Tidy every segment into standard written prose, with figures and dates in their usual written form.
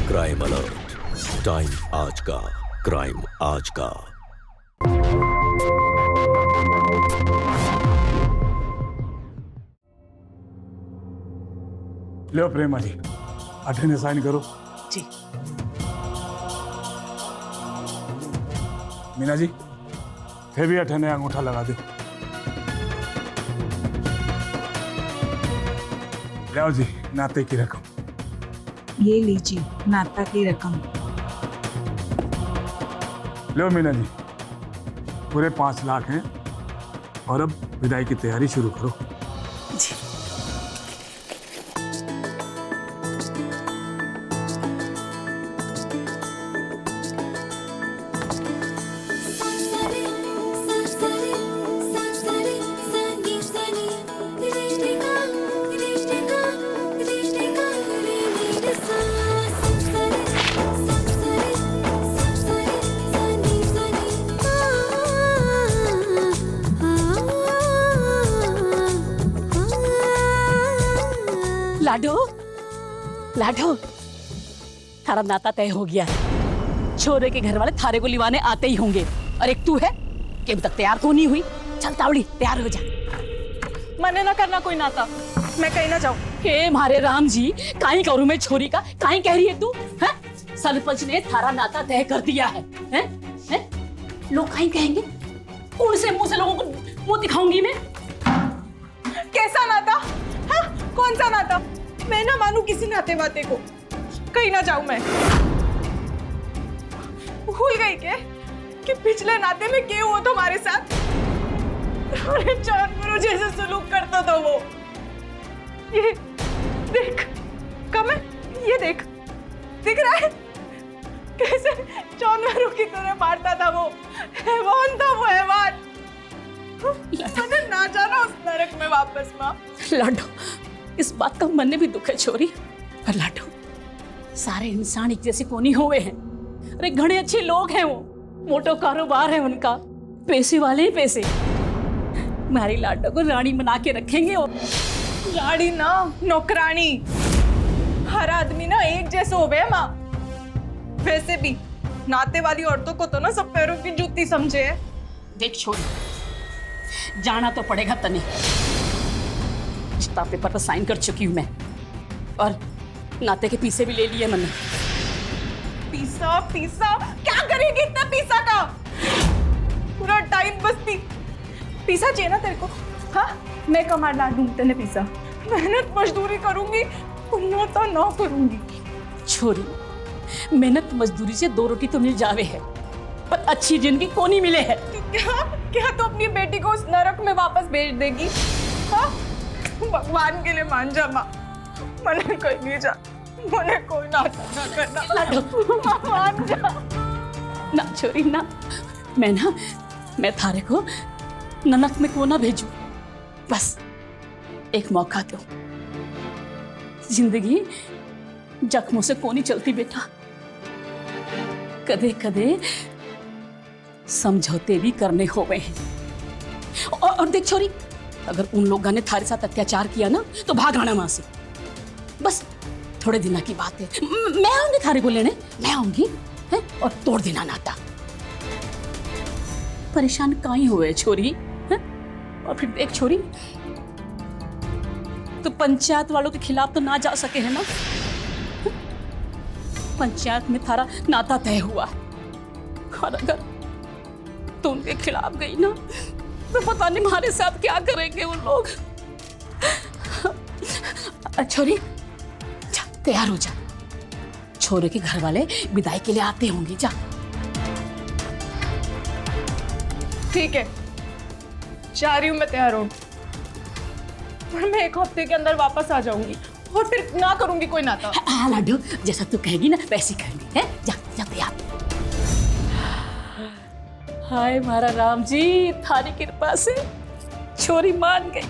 Crime alert, time आज का, crime आज का। लो प्रेमा जी, अठने साइन करो। जी। मीना जी, थे भी अठने अंगूठा लगा दे। लाओ जी, नाते की रकम। ये लीजिए नाता की रकम। लो मीना जी, पूरे 5 लाख हैं और अब विदाई की तैयारी शुरू करो। जी। लाडो, लाडो, थारा नाता तय हो गया है। छोरे के घर वाले थारे को लिवाने आते ही होंगे और एक तू है कि अभी तक तैयार तो नहीं हुई। चल तावड़ी तैयार हो जा। मने ना करना कोई नाता, मैं कहीं ना जाऊं। हे मारे राम जी, काई करूं मैं छोरी का? काई कह रही है तू? हैं? सरपंच ने थारा नाता तय कर दिया है। हैं? हैं? लोग काई कहेंगे? कौन से मुंह से लोगों को मुंह दिखाऊंगी मैं? कैसा नाता? हाँ? कौन सा नाता? मैं ना मानू किसी नाते वाते को। कहीं ना जाऊं मैं। भूल गई क्या कि पिछले नाते में क्या हुआ तुम्हारे साथ? अरे जानवरों जैसे सलूक करता था वो। ये देख, कम है, ये देख, दिख रहा है कैसे जानवरों की तरह मारता था वो। हैवान था वो, हैवान। मैंने ना जाना उस नरक में वापस माँ। लाडो, इस बात का मन में भी दुख है छोरी। पर लाडो, सारे इंसान एक जैसे कोनी हुए हैं। अरे घने अच्छे लोग हैं वो, मोटो कारोबार है उनका, पैसे वाले ही पैसे। हमारी लाडो को रानी बना के रखेंगे वो। रानी ना, नौकरानी। हर आदमी ना एक जैसे हो गए माँ। वैसे भी नाते वाली औरतों को तो ना सब पैरों की जूती समझे है। देख छोरी, जाना तो पड़ेगा तने। रिश्ता पेपर पर साइन कर चुकी हूं मैं और नाते के पीछे भी ले लिए मैंने। पीसा पीसा क्या करेगी इतना पीसा का? पूरा टाइम बस पीसा चाहिए ना तेरे को? हाँ, मैं कमा ला दूं तेने पीसा। मेहनत मजदूरी करूंगी, तो ना करूंगी। छोरी, मेहनत मजदूरी से 2 रोटी तो मिल जावे है, पर अच्छी जिंदगी को नहीं मिले है। क्या क्या तो अपनी बेटी को उस नरक में वापस भेज देगी? हाँ, भगवान के लिए मान जा माँ। मने कहीं नहीं जा, मने कोई ना करना। मान जा ना छोरी ना, मैं थारे को ननक में को ना भेजू। बस एक मौका दो। जिंदगी जख्मों से को नहीं चलती बेटा। कदे कदे समझौते भी करने होवे हैं। और देख छोरी, अगर उन लोगों ने थारे साथ अत्याचार किया ना तो भाग आना वहां से। बस थोड़े दिनों की बात है। मैं आऊंगी थारे को लेने, मैं आऊंगी है, और तोड़ देना नाता। परेशान काई हुए छोरी है? और फिर देख छोरी, तो पंचायत वालों के खिलाफ तो ना जा सके है ना। पंचायत में थारा नाता तय हुआ, और अगर तो उनके खिलाफ गई ना तो पता नहीं हमारे साथ क्या करेंगे वो लोग। छोरी जा, तैयार हो जा। छोरे के घर वाले विदाई के लिए आते होंगे, जा। ठीक है, जा रही हूँ मैं, तैयार हूँ। और मैं 1 हफ्ते के अंदर वापस आ जाऊंगी और फिर ना करूंगी कोई नाता। हाँ लाडू, जैसा तू कहेगी ना वैसे कहेंगे, है? जा जा तैयार। हाय मारा राम जी, थारी कृपा से छोरी मान गई।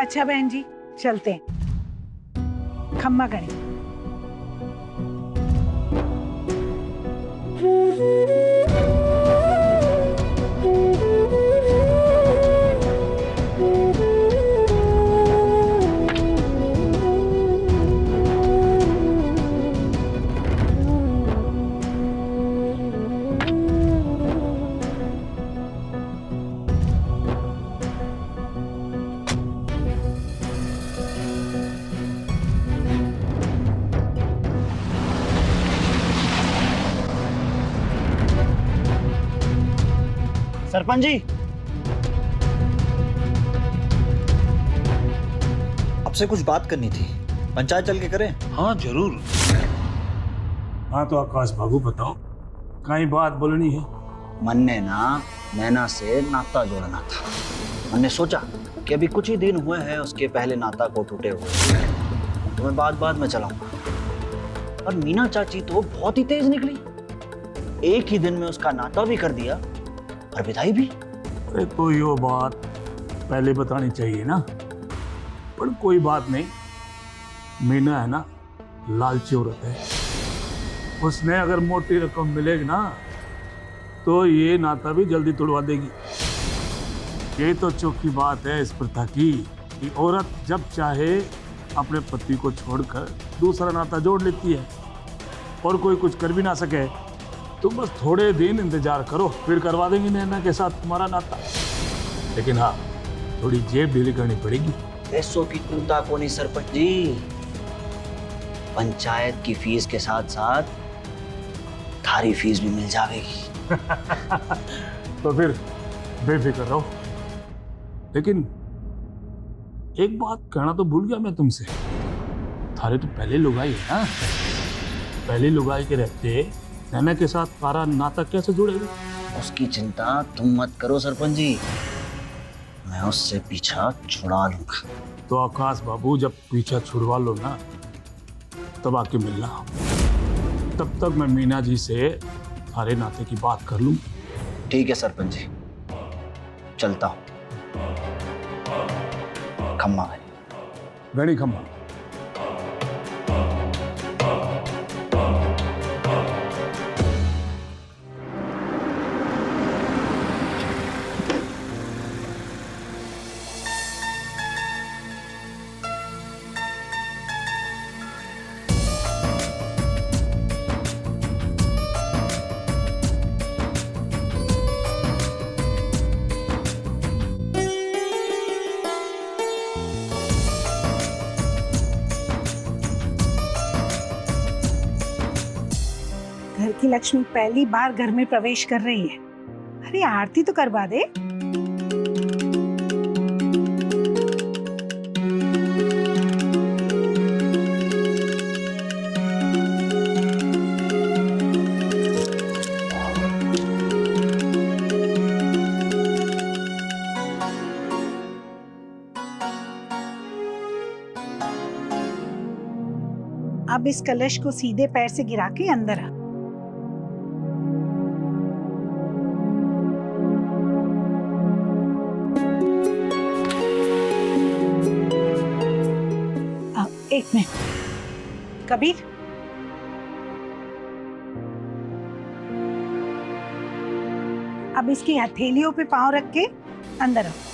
अच्छा बहन जी, चलते हैं। खम्मा करें। सरपंच जी, आपसे कुछ बात करनी थी। पंचायत चल के करें? हाँ जरूर। हाँ तो आकाश बाबू बताओ, कहीं बात बोलनी है? मन ने ना नैना से नाता जोड़ना था। मैंने सोचा कि अभी कुछ ही दिन हुए हैं उसके पहले नाता को टूटे हुए, तो मैं बाद में चलाऊंगा। और मीना चाची तो बहुत ही तेज निकली, एक ही दिन में उसका नाता भी कर दिया और विदाई भी। अरे तो यो बात पहले बतानी चाहिए ना, पर कोई बात नहीं। मीना है ना, लालची औरत है। उसने अगर मोटी रकम मिलेगी ना तो ये नाता भी जल्दी तोड़वा देगी। ये तो चौकी बात है इस प्रथा की कि औरत जब चाहे अपने पति को छोड़कर दूसरा नाता जोड़ लेती है और कोई कुछ कर भी ना सके। तुम बस थोड़े दिन इंतजार करो, फिर करवा देंगे नैना के साथ तुम्हारा नाता। लेकिन हाँ, थोड़ी जेब ढीली करनी पड़ेगी। पैसों की चिंता को नहीं सरपंच जी, पंचायत की फीस के साथ साथ थारी फीस भी मिल जाएगी। तो फिर बेफिक्र रहो। लेकिन एक बात कहना तो भूल गया मैं तुमसे। थारे तो पहले लुगाई है ना, पहले लुगाई के रहते नैना के साथ तारा नाता कैसे जुड़ेगा? उसकी चिंता तुम मत करो सरपंच जी, मैं उससे पीछा छुड़ा लूंगा। तो आकाश बाबू जब पीछा छुड़वा लो ना तब आके मिलना। तब तक मैं मीना जी से थारे नाते की बात कर लूं। ठीक है सरपंच जी, चलता हूँ। खम्मा है घड़ी खम्मा। घर की लक्ष्मी पहली बार घर में प्रवेश कर रही है। अरे आरती तो करवा दे। अब इस कलश को सीधे पैर से गिरा के अंदर आ। एक मिनट कबीर, अब इसकी हथेलियों पे पांव रख के अंदर आओ।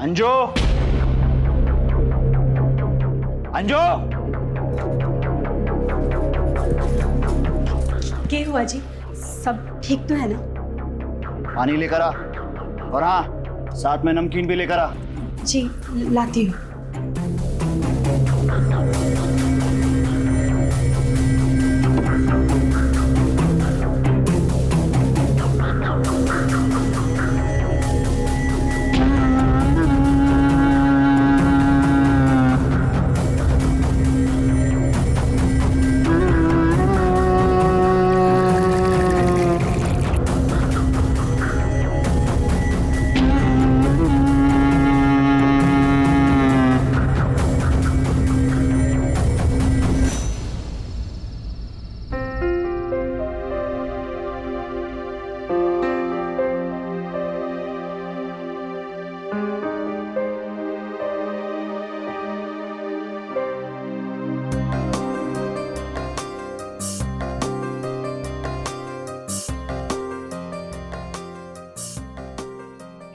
अंजू, अंजू, क्या हुआ जी? सब ठीक तो है ना? पानी लेकर आ, और हाँ साथ में नमकीन भी लेकर आ। जी लाती हूँ।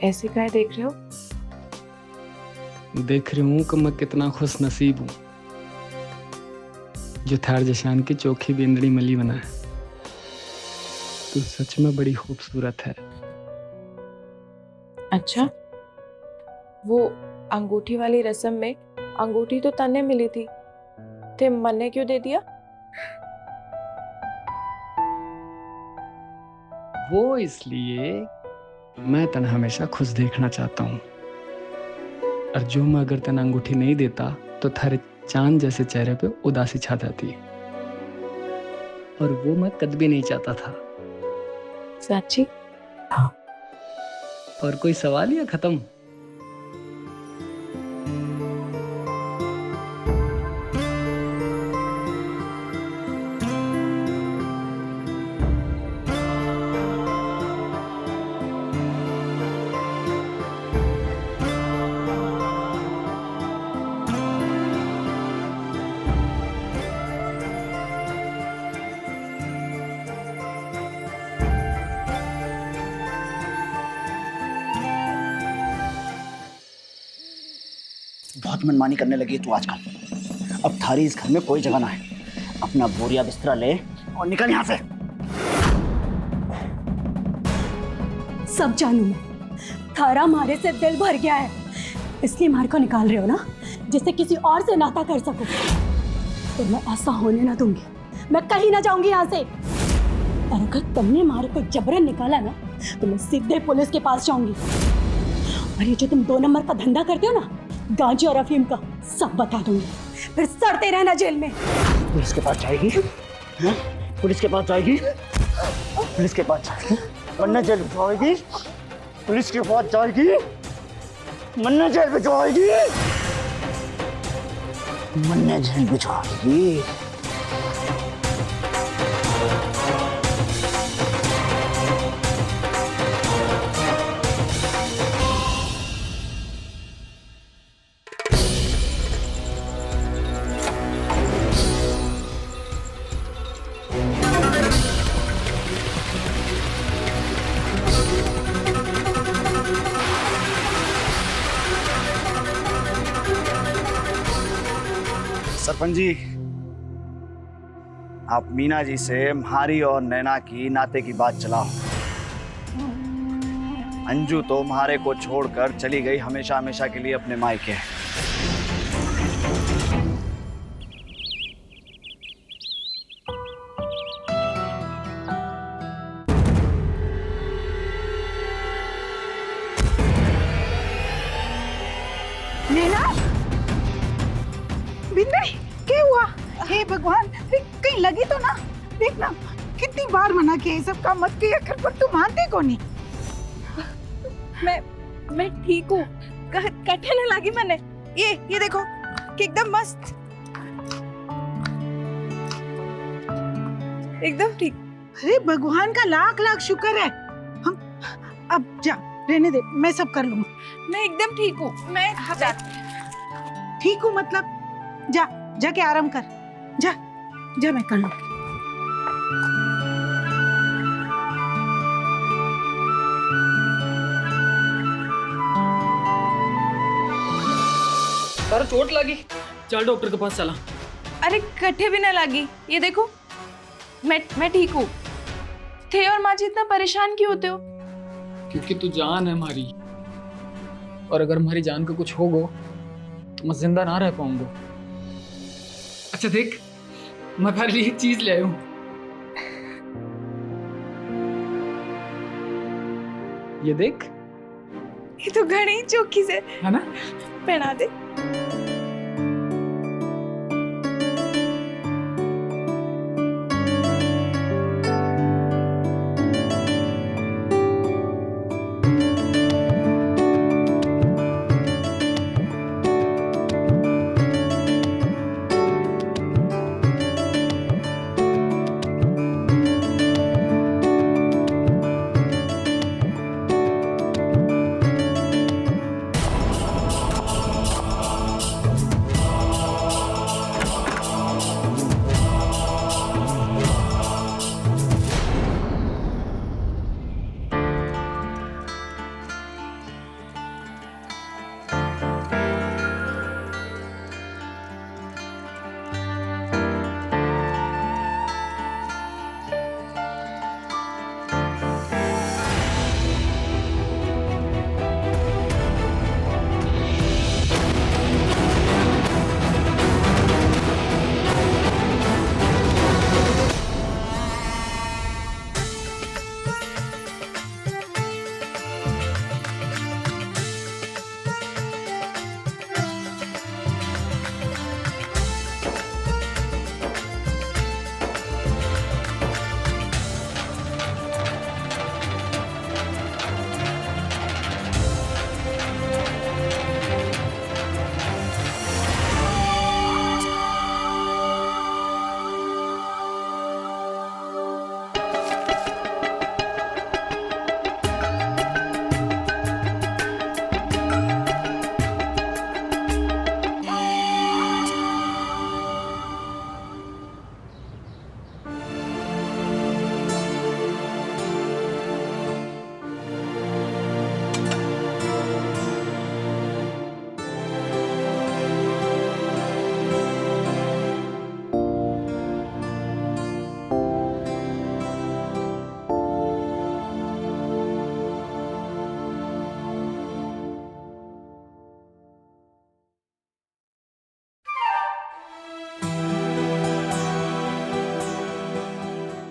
ऐसे काहे देख रहे हो? देख रही हूँ कि मैं कितना खुश नसीब हूँ जो थार जशान की चोखी बेंदड़ी मली बना है। तू सच में बड़ी खूबसूरत है। अच्छा, वो अंगूठी वाली रस्म में अंगूठी तो तन्ने मिली थी, ते मन ने क्यों दे दिया? वो इसलिए मैं तन हमेशा खुश देखना चाहता हूँ, और जो मैं अगर तन अंगूठी नहीं देता तो थारे चांद जैसे चेहरे पे उदासी छा जाती, और वो मैं कद भी नहीं चाहता था। सच्ची? और कोई सवाल या खत्म? बहुत मनमानी करने लगी है तू आजकल। अब थारी इस घर में कोई जगह ना है। अपना बोरिया बिस्तरा ले और निकल यहाँ से। सब जानू मैं, थारा मारे से दिल भर गया है, इसलिए मार को निकाल रहे हो ना, जिससे किसी और से नाता कर सको। तो मैं ऐसा होने ना दूंगी, मैं कहीं ना जाऊंगी यहाँ से। और अगर तुमने मारे को जबरन निकाला ना, तो मैं सीधे पुलिस के पास जाऊंगी। और ये जो तुम 2 नंबर का धंधा करते हो ना, गांजे और अफीम का, सब बता दूंगी। फिर सड़ते रहना जेल में। पुलिस के पास जाएगी? हाँ? पुलिस के पास जाएगी? पुलिस के पास जाएगी? मन्ना जेल भिजवाएगी? पुलिस के पास जाएगी? मन्ना जेल भिजवाएगी? मन्ना जेल भिजवाएगी? सरपंच जी, आप मीना जी से म्हारी और नैना की नाते की बात चलाओ। अंजू तो म्हारे को छोड़कर चली गई हमेशा हमेशा के लिए अपने मायके। नैना, बिंदे, क्या हुआ? हे भगवान, कहीं लगी तो ना? देखना, कितनी बार मना किया ये सब काम मत किया कर, पर तू मानते को नहीं। मैं ठीक हूँ, कटे न लगी मैंने। ये देखो कि एकदम मस्त, एकदम ठीक। अरे भगवान का लाख लाख शुक्र है। हम अब जा, रहने दे, मैं सब कर लूंगा। मैं एकदम ठीक हूँ। मैं ठीक हूँ मतलब? जा, जाके आराम कर। जा, जा, मैं कर लूंगी। तारा चोट लगी, चल डॉक्टर के पास चला। अरे कट्ठे भी न लगी, ये देखो मैं ठीक हूँ। थे और माँ जी इतना परेशान क्यों होते हो? क्योंकि तू जान है हमारी, और अगर हमारी जान को कुछ होगा तो मैं जिंदा ना रह पाऊंगा। अच्छा देख, मैं तुम्हारे लिए एक चीज ले आया हूँ। ये देख, ये तो घड़ी चौकी से है ना? पहना दे।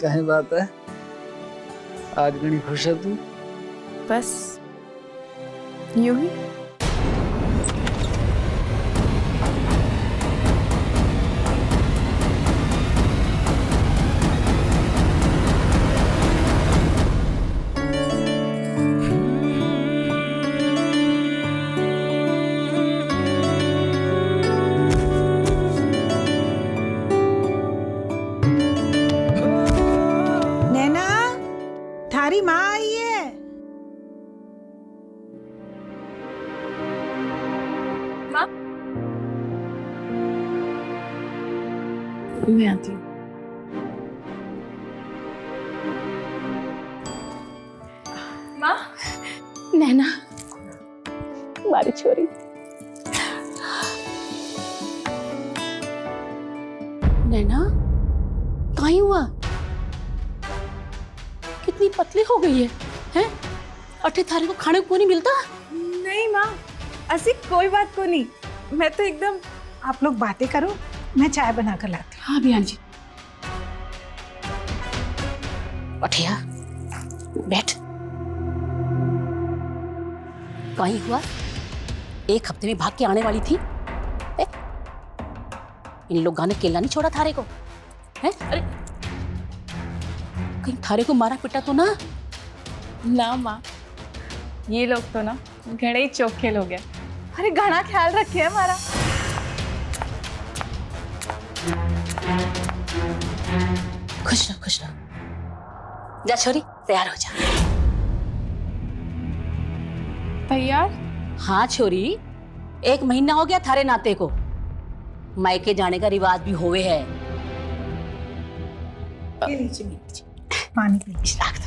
कहे बात है, आज घणी खुश है तू। बस यूं ही। नैना, थारी माँ आई है। मैं आती हूँ। माँ, नैना हमारी छोरी। नैना कहीं हुआ? कितनी पतली हो गई है, हैं? अठे थारे को खाने को नहीं मिलता? नहीं माँ, ऐसी कोई बात को नहीं। मैं तो एकदम। आप लोग बातें करो, मैं चाय बना कर लाती हाँ बियान जी। अठिया बैठ। कहीं हुआ? एक हफ्ते में भाग के आने वाली थी। इन लोगों ने केला नहीं छोड़ा थारे को, हैं? अरे कहीं थारे को मारा पिटा तो ना? ना माँ, ये लोग तो ना घणे ही चोखे लोग हैं। अरे घना ख्याल रखे है हमारा। खुश रहो, खुश रहो। जा छोरी, तैयार हो जा। तैयार? हाँ छोरी, 1 महीना हो गया थारे नाते को। मायके जाने का रिवाज भी होवे है। ये लीजिए पानी पी लीजिए। रख दो।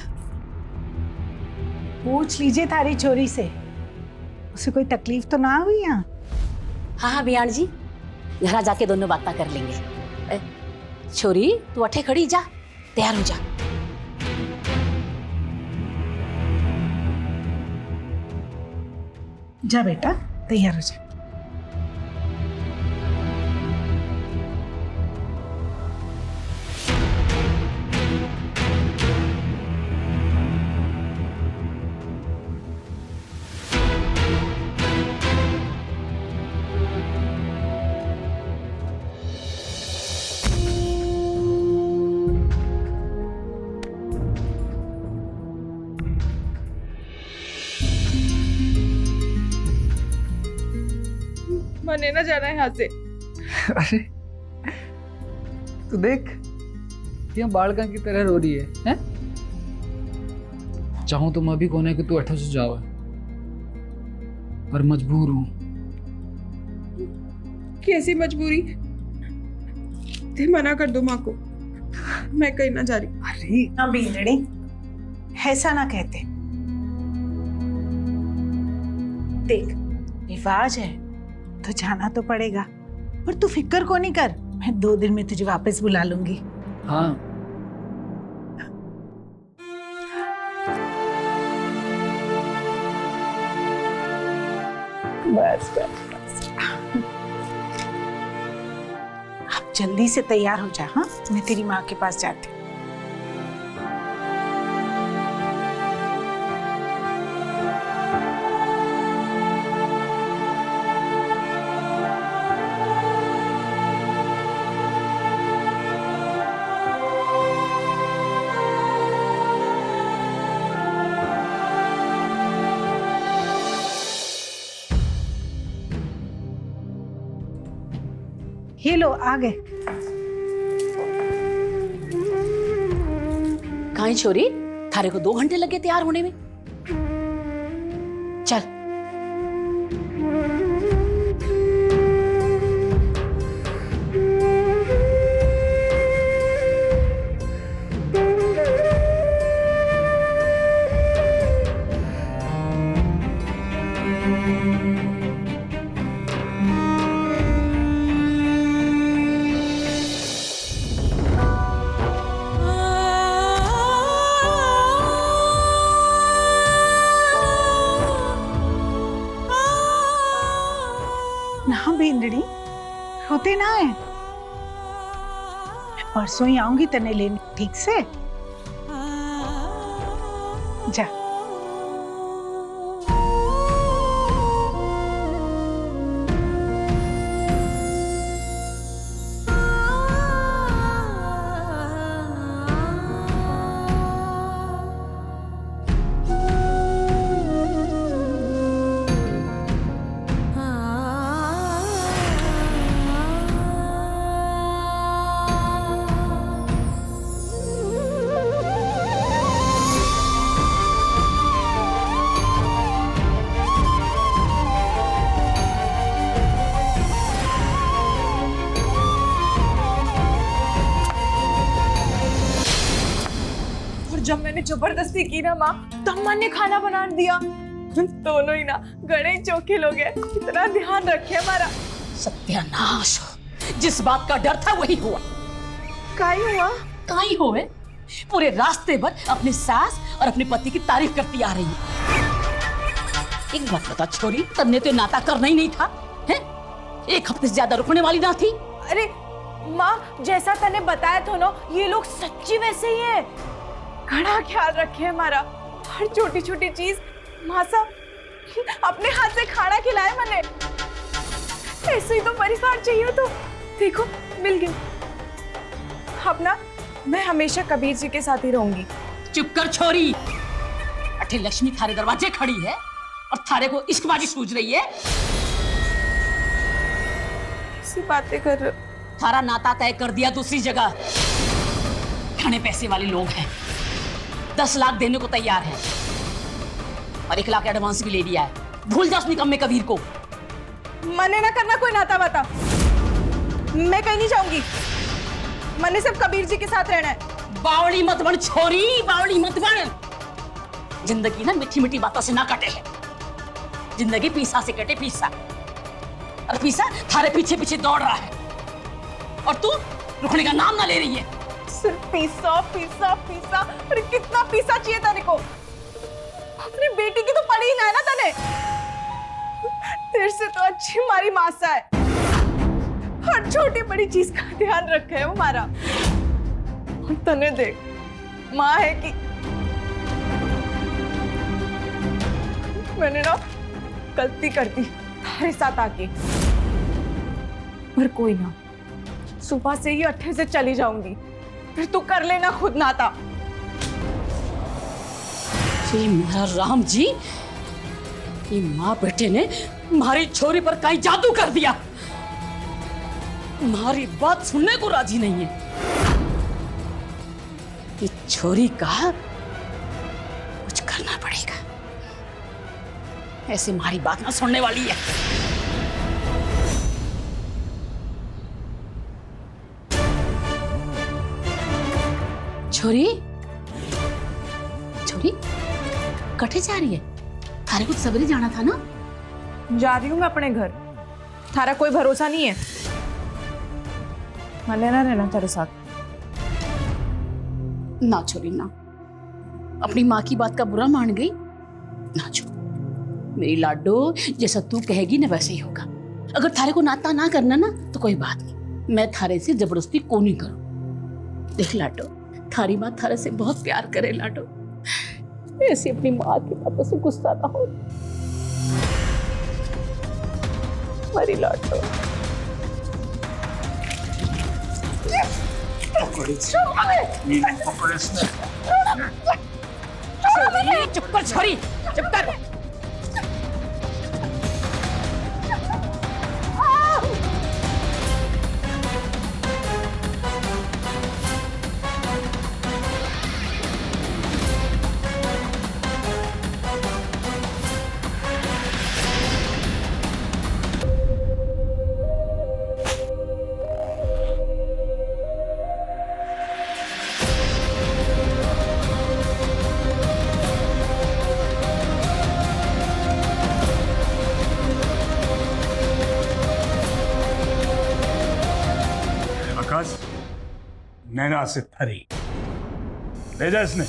पूछ लीजिए थारी छोरी से, उसे कोई तकलीफ तो ना हुई यहाँ? हाँ हाँ बियान जी, घर जाके दोनों बातें कर लेंगे। छोरी तू अठे खड़ी जा, तैयार हो जा। जा बेटा, तैयार हो जा। मने ना जाना है यहाँ से। अरे तू देख, यहाँ बालका की तरह रो रही है, हैं? चाहूं तो मैं भी कोने कि तू अठे से जाओ, पर मजबूर हूं। कैसी मजबूरी? ते मना कर दो माँ को, मैं कहीं ना जा रही। अरे ना बींदड़ी, ऐसा ना कहते। देख, रिवाज है तो जाना तो पड़ेगा, पर तू फिक्र को नहीं कर। मैं 2 दिन में तुझे वापस बुला लूंगी। हाँ, बस बस बस। अब जल्दी से तैयार हो जा। हाँ, मैं तेरी माँ के पास जाती हूँ। ये लो, आ गए। कहीं छोरी, थारे को 2 घंटे लगे तैयार होने में। चल। ना बींदड़ी, रोते ना है। मैं परसों ही आऊंगी तने लेने, ठीक से? जा। जब मैंने जबरदस्ती की ना माँ, तब माँ ने खाना बना दिया। दोनों ही ना गड़े चौके लोग हैं। इतना ध्यान रखे हमारा। सत्यानाश हो, जिस बात का डर था वही हुआ। काई हुआ? काई हुए? पूरे रास्ते भर अपनी सास और अपने पति की तारीफ करती आ रही है। एक बात बता छोरी, तन्ने तो नाता करना ही नहीं था, हैं? एक हफ्ते से ज्यादा रुकने वाली ना थी। अरे माँ, जैसा तने बताया था ना, ये लोग सच्ची वैसे ही है। बड़ा ख्याल रखे हमारा, हर छोटी छोटी चीज माँ साहब अपने हाथ से खाना खिलाए मैंने। ऐसे ही तो परिवार चाहिए। तो देखो मिल गई। अब ना मैं हमेशा कबीर जी के साथ ही रहूंगी। चुप कर छोरी। अठे लक्ष्मी थारे दरवाजे खड़ी है और थारे को इश्कबाजी सूझ रही है। ऐसी बातें कर रहे हो। थारा नाता तय कर दिया दूसरी जगह। घने पैसे वाले लोग हैं, 10 लाख देने को तैयार है और 1 लाख एडवांस भी ले लिया है। भूल जा उस निकम्मे कबीर को। मने ना करना कोई नाता वाता। मैं कहीं नहीं जाऊंगी। मने सिर्फ कबीर जी के साथ रहना है। बावड़ी मत बन छोरी, बावड़ी मत बन। जिंदगी ना मीठी मीठी बातों से ना कटे है। जिंदगी पीसा से कटे, पीसा। और पीसा थारे पीछे पीछे दौड़ रहा है और तू रुकने का नाम ना ले रही है। सिर्फ पीसा पीसा पीसा। अरे कितना पीसा चाहिए तेरे को? अपनी बेटी की तो पड़ी ही ना है ना तने। तेरे से तो अच्छी हमारी मासा है। हर छोटी बड़ी चीज का ध्यान रखे है हमारा। और तने देख, माँ है कि मैंने ना गलती कर दी तुम्हारे साथ आके। पर कोई ना, सुबह से ही अट्ठे से चली जाऊंगी। फिर तू कर लेना खुद नाता। ये मेरा राम जी, ये माँ बेटे ने हमारी छोरी पर कहीं जादू कर दिया। हमारी बात सुनने को राजी नहीं है। ये छोरी का कुछ करना पड़ेगा। ऐसे हमारी बात ना सुनने वाली है। छोरी, छोरी कटे जा रही है? थारे कुछ सवेरे जाना था ना? जा रही हूँ मैं अपने घर। थारा कोई भरोसा नहीं है। मने ना रहना तेरे साथ। ना छोरी ना, अपनी माँ की बात का बुरा मान गई ना। छोड़ मेरी लाडो, जैसा तू कहेगी ना वैसे ही होगा। अगर थारे को नाता ना करना ना तो कोई बात नहीं, मैं थारे से जबरदस्ती को नहीं करूं। देख लाडो, थारी माँ थारे से बहुत प्यार करे लाडो। ऐसी अपनी माँ की बातों से गुस्सा ना हो मेरी लाडो। चुप कर छोरी, चुप कर। नैना से थरी ले जा इसने।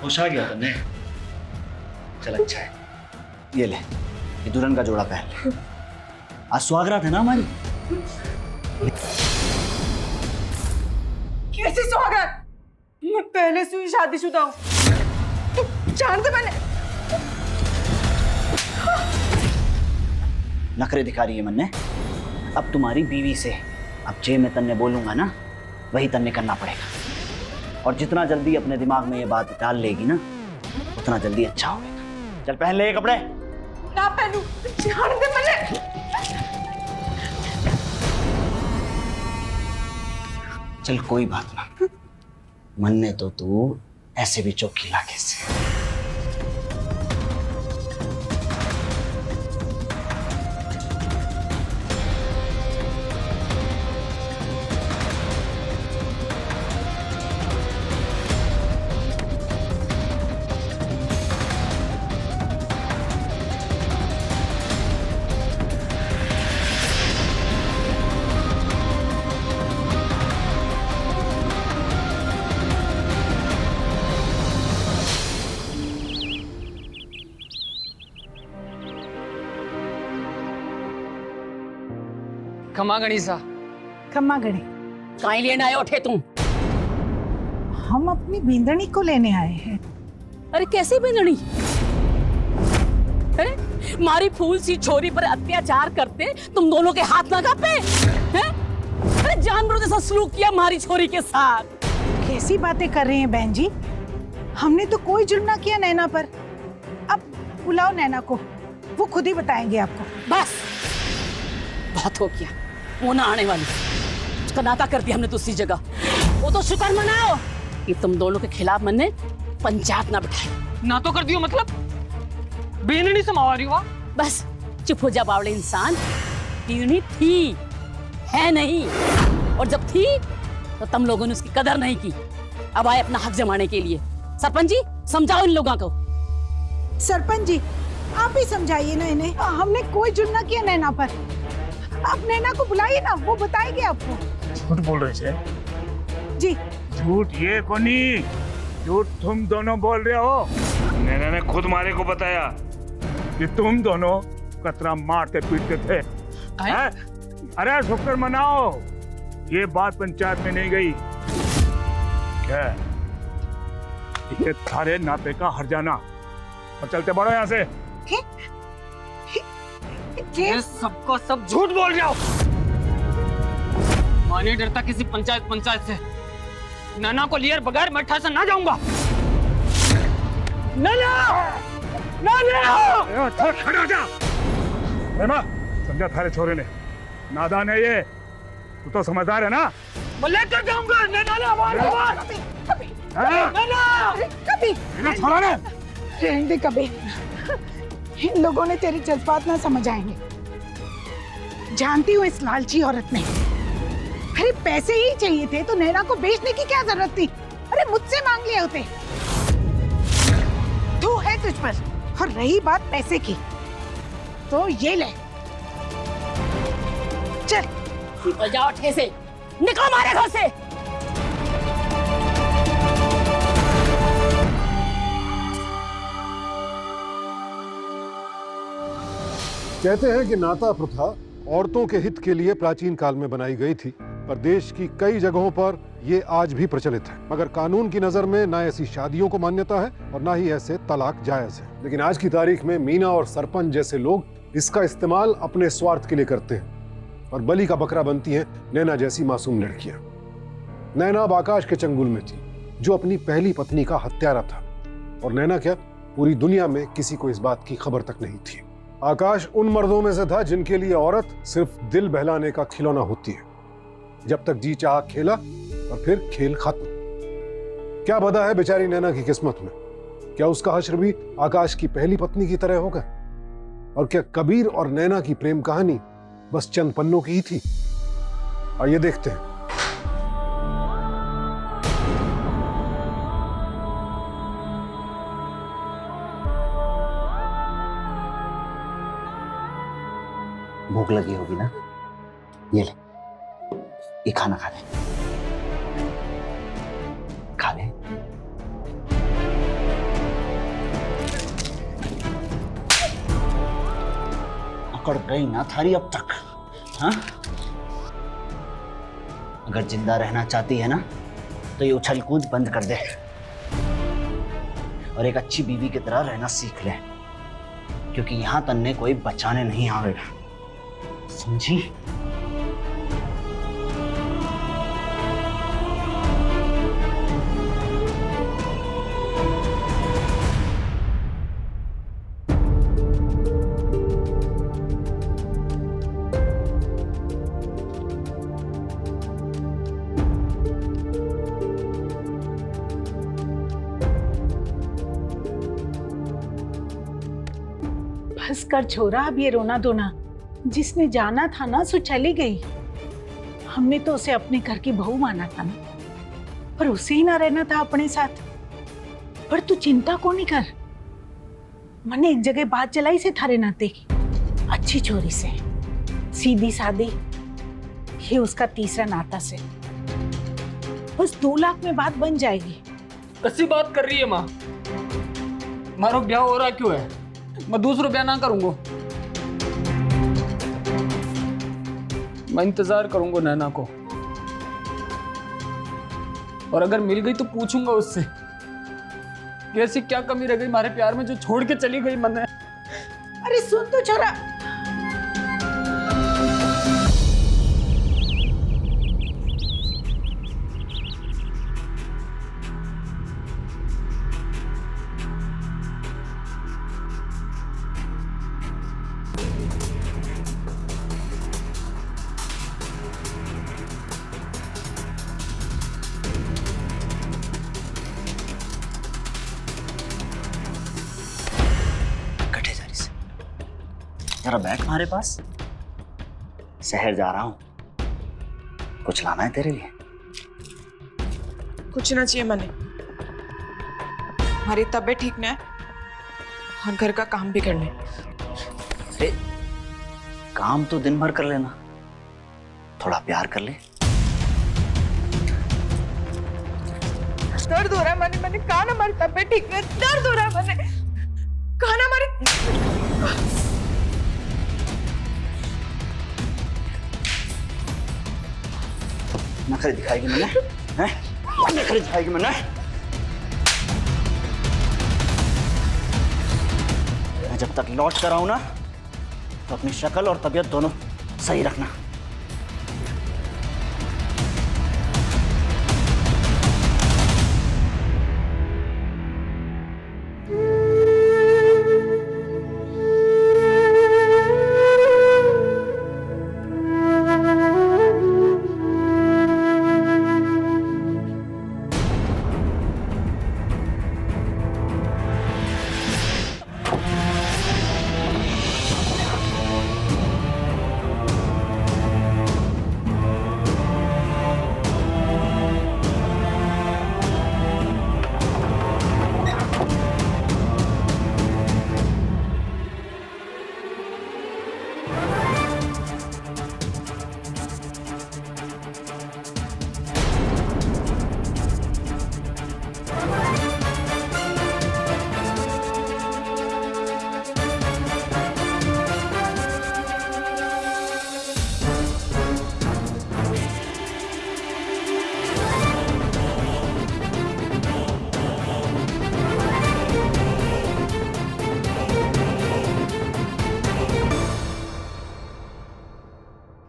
खुश आ गया तुमने? चल अच्छा है, ये ले, ये दुल्हन का जोड़ा पहन ले। आज सुहागरात है ना हमारी। कैसी सुहागरात? मैं पहले से ही शादीशुदा हूँ। तू जानते मैंने नखरे दिखा रही है मन्ने। अब तुम्हारी बीवी से अब जे मैं तन्ने बोलूंगा ना, वही तन्ने करना पड़ेगा। और जितना जल्दी अपने दिमाग में ये बात डाल लेगी ना, उतना जल्दी अच्छा होगा। चल पहन ले ये कपड़े। ना पहनू, जानते मैंने। चल कोई बात ना, मन्ने तो तू ऐसे भी चौकी लाके से। खमा गणिसा। खम्मा गणी, काई लेने आए उठे तुम? हम अपनी बींदनी को लेने आए हैं। अरे कैसी बिंदनी? अरे मारी फूल सी छोरी पर अत्याचार करते तुम दोनों के हाथ ना कांपे? हैं? अरे जानवरों जैसा सलूक किया मारी छोरी के साथ। कैसी बातें कर रहे हैं बहन जी? हमने तो कोई जुर्म ना किया नैना पर। अब बुलाओ नैना को, वो खुद ही बताएंगे आपको। बस बहुत हो गया, वो ना आने वाली। उसका नाता कर दिया हमने दूसरी जगह। वो तो शुक्र मनाओ कि तुम दोनों के खिलाफ मैंने पंचायत ना बिठाई। ना तो कर दियो मतलब बीननी समावा रही हो। बस चुप हो जा बावड़े इंसान। बीननी थी, है नहीं। और जब थी तो तुम लोगों ने उसकी कदर नहीं की। अब आए अपना हक जमाने के लिए। सरपंच जी समझाओ इन लोगों को। सरपंच जी आप ही समझाइए ना इन्हें। हमने कोई जुर्म ना किया नैना पर। आप नैना को बुलाइए ना, वो बताएगी आपको। झूठ बोल रहे थे जी। झूठ ये कोनी, झूठ तुम दोनों बोल रहे हो। नैना ने खुद मारे को बताया कि तुम दोनों कतरा मारते पीटते थे। हैं? अरे शुक्र मनाओ, ये बात पंचायत में नहीं गई। क्या ये थारे नाते का हर्जाना। और चलते बढ़ो यहाँ से। ये सबको सब झूठ बोल रहे हो। मां नहीं डरता किसी पंचायत से। नाना को लिए बगैर मैं ठा से ना जाऊंगा। नाना! खड़ा हो जा। समझा थारे छोरे ने, नादान है ये। तू तो समझदार है ना। मैं लेकर जाऊंगा कभी छोरा ने रहने दे कभी। इन लोगों ने तेरे जज्बात ना समझ आएंगे। जानती हूँ इस लालची औरत ने। अरे पैसे ही चाहिए थे तो नैना को बेचने की क्या जरूरत थी? अरे मुझसे मांग लिए होते। तू है तुझ पर। और रही बात पैसे की, तो ये ले। चल निकल जाओ ठे से, निकलो हमारे घर से। कहते हैं कि नाता प्रथा औरतों के हित के लिए प्राचीन काल में बनाई गई थी, पर देश की कई जगहों पर ये आज भी प्रचलित है। मगर कानून की नजर में ना ऐसी शादियों को मान्यता है और ना ही ऐसे तलाक जायज है। लेकिन आज की तारीख में मीना और सरपंच जैसे लोग इसका इस्तेमाल अपने स्वार्थ के लिए करते हैं और बलि का बकरा बनती हैं नैना जैसी मासूम लड़कियां। नैना अब आकाश के चंगुल में थी, जो अपनी पहली पत्नी का हत्यारा था। और नैना क्या, पूरी दुनिया में किसी को इस बात की खबर तक नहीं थी। आकाश उन मर्दों में से था जिनके लिए औरत सिर्फ दिल बहलाने का खिलौना होती है। जब तक जी चाह खेला और फिर खेल खत्म। क्या बदा है बेचारी नैना की किस्मत में? क्या उसका हश्र भी आकाश की पहली पत्नी की तरह होगा? और क्या कबीर और नैना की प्रेम कहानी बस चंद पन्नों की ही थी? आइए देखते हैं। भूख लगी होगी ना, ये ले, ये खाना खा ले, खा ले। अकड़ गई ना थारी अब तक, हाँ? अगर जिंदा रहना चाहती है ना तो ये उछल कूद बंद कर दे और एक अच्छी बीवी की तरह रहना सीख ले, क्योंकि यहां तन्ने कोई बचाने नहीं आवेगा, समझी? बस कर छोरा अब ये रोना धोना। जिसने जाना था ना सो चली गई। हमने तो उसे अपने घर की बहू माना था ना, पर उसे ही ना रहना था अपने साथ। पर तू चिंता को नहीं कर, मैंने एक जगह बात चलाई से थारे नाते की, अच्छी छोरी से, सीधी सादी, ये उसका तीसरा नाता से। बस 2 लाख में बात बन जाएगी। कैसी बात कर रही है माँ? मारो ब्याह हो रहा क्यों है? मैं दूसरा ब्याह ना करूंगा। मैं इंतजार करूंगा नैना को, और अगर मिल गई तो पूछूंगा उससे कि ऐसी क्या कमी रह गई हमारे प्यार में जो छोड़ के चली गई मैंने। अरे सुन तो छोरा, जरा बैठ हमारे पास, शहर जा रहा हूं, कुछ लाना है तेरे लिए? कुछ ना चाहिए मने, हमारी तबीयत ठीक ना है और घर का काम भी करने। अरे काम तो दिन भर कर लेना, थोड़ा प्यार कर ले। दर्द हो रहा है मने, मैंने कहा ना हमारी तबीयत ठीक नहीं है, दर्द हो रहा है मैंने कहा ना हमारी। नखरे दिखाएगी मैंने, हैं? नखरे दिखाएगी मैंने। मैं जब तक लौट कर आऊं ना तो अपनी शक्ल और तबीयत दोनों सही रखना।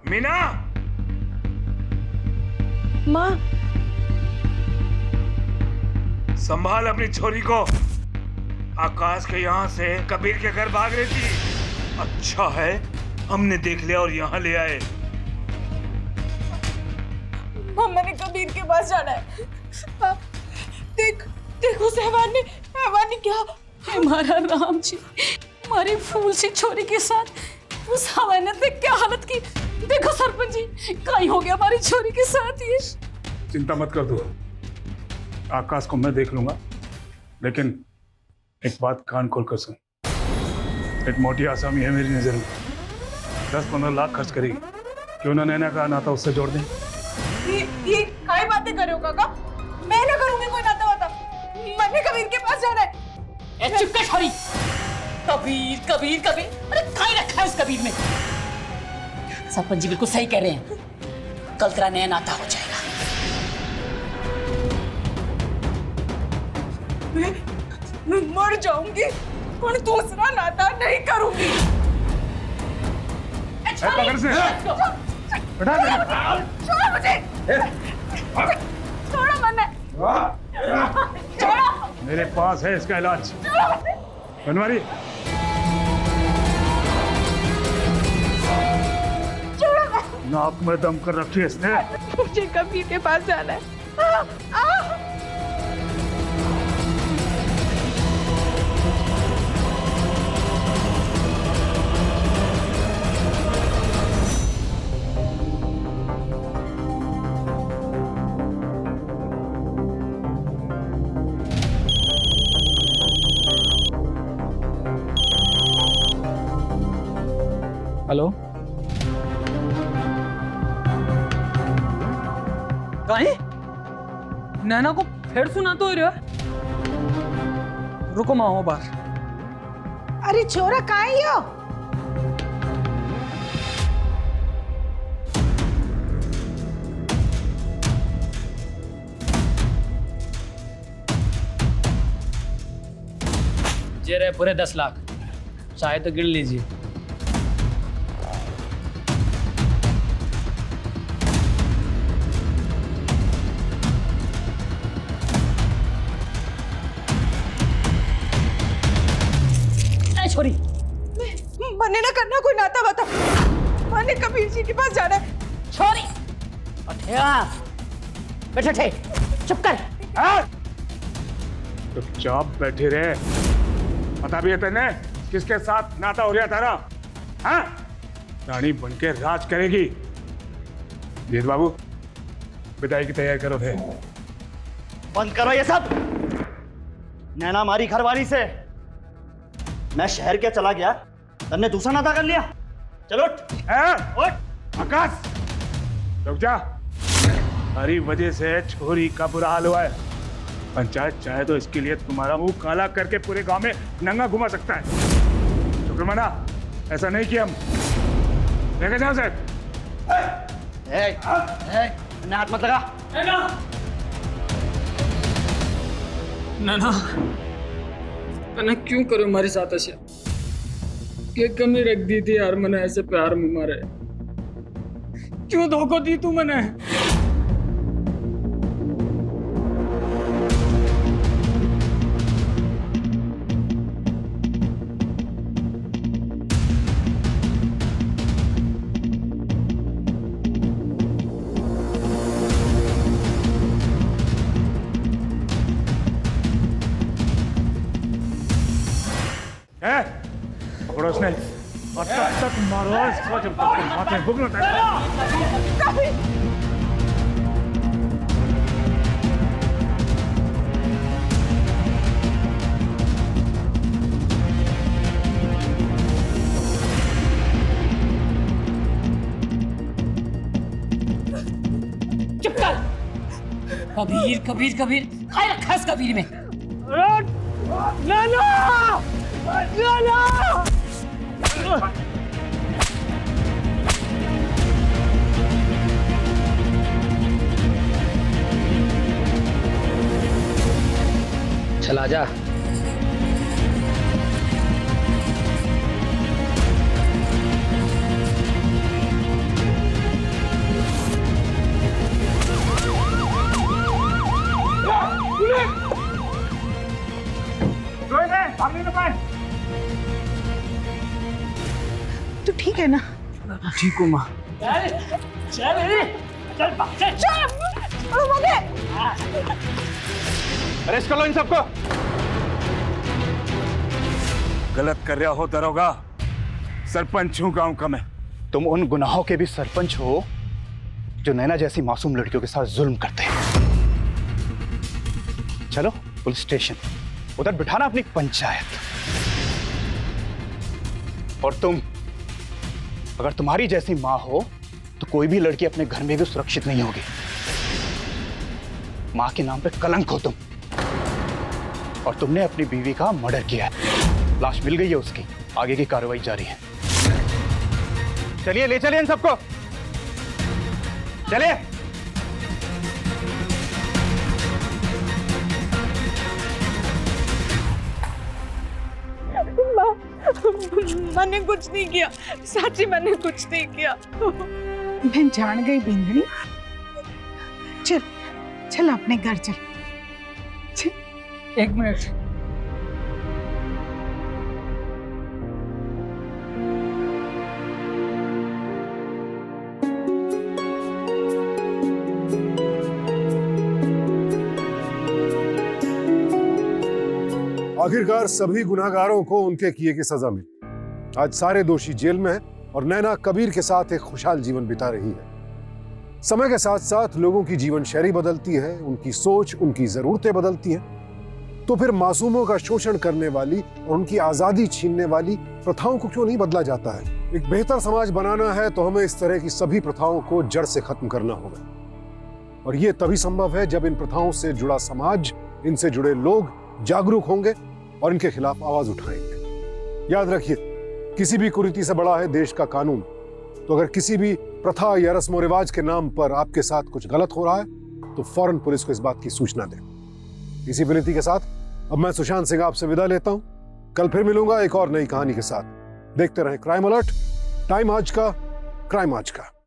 मीना, माँ संभाल अपनी छोरी को। आकाश के यहाँ से कबीर के घर भाग रही थी। अच्छा है हमने देख लिया और यहाँ ले आए। माँ मैंने कबीर के पास जाना है। देख देख उस हैवान ने क्या। हमारा राम जी, हमारी फूल सी छोरी के साथ उस हवाने ने क्या हालत की। देखो सरपंच जी, कहीं हो गया हमारी छोरी के साथ ये। चिंता मत कर दो, आकाश को मैं देख लूंगा। लेकिन एक बात कान खोल कर सुन, एक मोटी आसामी है मेरी नजर में, 10-15 लाख खर्च करेगी। क्यों ना नैना का नाता उससे जोड़ दें। ये काय बातें कर रहे हो काका? मैं ना करूंगी कोई नाता वाता। मैंने कबीर के पास जाना है। ए चुप कर छोरी, कबीर कबीर कबीर, अरे कहीं रखा है इस कबीर में। सरपंच जी बिल्कुल सही कह रहे हैं, कल तेरा नया नाता हो जाएगा। मैं मर जाऊंगी और दूसरा नाता नहीं करूंगी। पकड़ से छोड़ो मुझे, छोड़ो मन्ने, छोड़ो। मेरे पास है इसका इलाज। बनवारी नाक में दम कर रखी है इसने। मुझे कबीर के पास जाना है। हेलो, कहीं नैना को फिर सुना तो रहा। रुको मैं आऊं बाहर। अरे छोरा कहाँ है यो? जे रहे पूरे 10 लाख, चाहे तो गिन लीजिए। छोरी, मन्ने ना करना कोई नाता वाता, मन्ने कबीर जी के पास जाना है। छोरी, बैठे थे, चुप कर। चुपचाप बैठे रहे। पता भी है तेने किसके साथ नाता हो रहा तारा? हाँ, रानी बनके राज करेगी। जीत बाबू, विदाई की तैयारी करो थे। बंद करो ये सब। नैना हमारी घरवाली से, मैं शहर के चला गया, तन्ने दूसरा नाता कर लिया। चलो उठ। आकाश, रुक जा। हमारी वजह से छोरी का बुरा हाल हुआ है। पंचायत चाहे तो इसके लिए तुम्हारा मुंह काला करके पूरे गांव में नंगा घुमा सकता है। शुक्रमना, ऐसा नहीं किया हम। लेके जाओ सर। हाथ मत लगा। नैना, मैंने क्यों करो हमारे साथ ऐसे? क्या कमी रख दी थी यार मैंने ऐसे प्यार में मारे? क्यों धोखा दी तू मैंने? पकड़ो उसने और तब तक मारो इसको जब तक माथे भुगना चुप कर। कबीर कबीर कबीर, क्या रखा है इस कबीर में? चला जा। तू ठीक है ना? ठीक हूँ माँ। अरेस्ट कर लो इन सबको। गलत कर रहा हो दरोगा, सरपंच हूं गांव का मैं। तुम उन गुनाहों के भी सरपंच हो जो नैना जैसी मासूम लड़कियों के साथ जुल्म करते हैं। चलो पुलिस स्टेशन, उधर बिठाना अपनी पंचायत। और तुम, अगर तुम्हारी जैसी मां हो तो कोई भी लड़की अपने घर में भी सुरक्षित नहीं होगी। मां के नाम पे कलंक हो तुम, और तुमने अपनी बीवी का मर्डर किया है। लाश मिल गई है उसकी, आगे की कार्रवाई जारी है। चलिए ले चलिए इन सबको, चलिए। मैंने कुछ नहीं किया, सच्ची मैंने कुछ नहीं किया। मैं जान गई बिंदनी। चल चल अपने घर चल। एक मिनट, आखिरकार सभी गुनाहगारों को उनके किए की सजा मिली। आज सारे दोषी जेल में हैं और नैना कबीर के साथ एक खुशहाल जीवन बिता रही है। समय के साथ साथ लोगों की जीवन शैली बदलती है, उनकी सोच, उनकी जरूरतें बदलती हैं। तो फिर मासूमों का शोषण करने वाली और उनकी आजादी छीनने वाली प्रथाओं को क्यों नहीं बदला जाता है? एक बेहतर समाज बनाना है तो हमें इस तरह की सभी प्रथाओं को जड़ से खत्म करना होगा। और यह तभी संभव है जब इन प्रथाओं से जुड़ा समाज, इनसे जुड़े लोग जागरूक होंगे और इनके खिलाफ आवाज उठाएंगे। याद रखिए, किसी भी कुरीति से बड़ा है देश का कानून। तो अगर किसी भी प्रथा या रस्म रिवाज के नाम पर आपके साथ कुछ गलत हो रहा है तो फौरन पुलिस को इस बात की सूचना दें। इसी विनती के साथ अब मैं सुशांत सिंह आपसे विदा लेता हूं। कल फिर मिलूंगा एक और नई कहानी के साथ। देखते रहें क्राइम अलर्ट, टाइम आज का, क्राइम आज का।